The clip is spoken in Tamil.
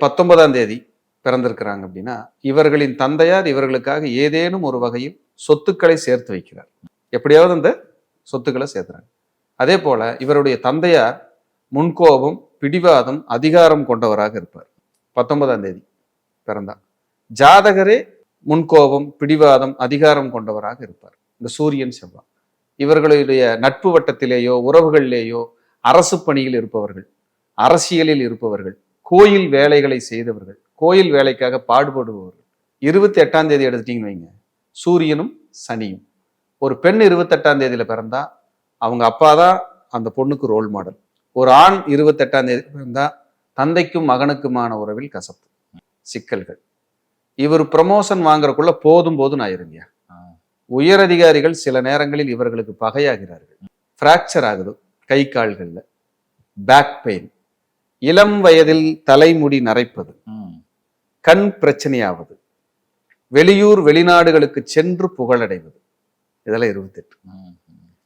19ஆம் தேதி பிறந்திருக்கிறாங்க அப்படின்னா இவர்களின் தந்தையார் இவர்களுக்காக ஏதேனும் ஒரு வகையில் சொத்துக்களை சேர்த்து வைக்கிறார். எப்படியாவது அந்த சொத்துக்களை சேர்த்துறாங்க. அதே போல இவருடைய தந்தையார் முன்கோபம், பிடிவாதம், அதிகாரம் கொண்டவராக இருப்பார். 19ஆம் தேதி பிறந்தா ஜாதகரே முன்கோபம், பிடிவாதம், அதிகாரம் கொண்டவராக இருப்பார். இந்த சூரியன் செவ்வாய் இவர்களுடைய நட்பு வட்டத்திலேயோ உறவுகளிலேயோ அரசு பணியில் இருப்பவர்கள், அரசியலில் இருப்பவர்கள், கோயில் வேலைகளை செய்தவர்கள், கோயில் வேலைக்காக பாடுபடுபவர்கள். 28ஆம் தேதி எடுத்துட்டீங்கன்னு வைங்க, சூரியனும் சனியும். ஒரு பெண் 28ஆம் தேதியில பிறந்தா அவங்க அப்பா தான் அந்த பொண்ணுக்கு ரோல் மாடல். ஒரு ஆண் 28ஆம் தேதி பிறந்தா தந்தைக்கும் மகனுக்குமான உறவில் கசப்பு, சிக்கல்கள். இவர் ப்ரமோஷன் வாங்குறதுக்குள்ள போதும் போதும் ஆயிருங்க. உயர் அதிகாரிகள் சில நேரங்களில் இவர்களுக்கு பகையாகிறார்கள். பிராக்சர் ஆகுது கை கால்கள்ல, பேக் பெயின், இளம் வயதில் தலைமுடி நரைப்பது, கண் பிரச்சனையாவது, வெளியூர் வெளிநாடுகளுக்கு சென்று புகழடைவது. இதெல்லாம் 28.